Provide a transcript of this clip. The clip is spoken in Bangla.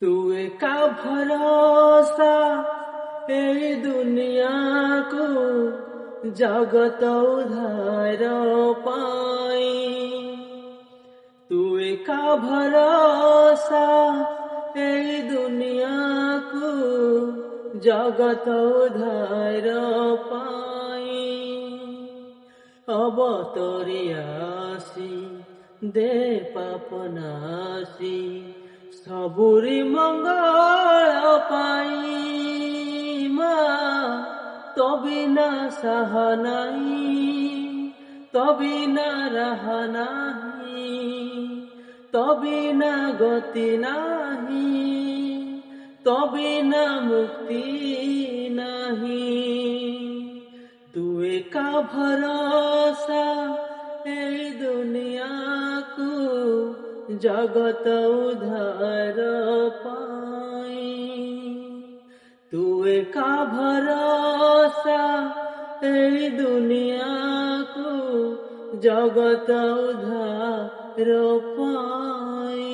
तू एका भरोसा এই দুনিয়াକୁ জগত উদ্ধার পাই। তু একা ভরসা এই দুনিয়াକୁ জগত উদ্ধার পাই। অবতরি আসি দে পাপ নাশি সবুরি মঙ্গল পাই। মা তবিনা সাহা নাই, তবিনা রাহা নাহি, তবিনা গতি নাহি, তবিনা মুক্তি নাহি। তু একা ভরসা এই দুনিয়াକୁ জগত উদ্ধার পাই। তু একা ভরসা এই দুনিয়াକୁ জগত উদ্ধার পাই।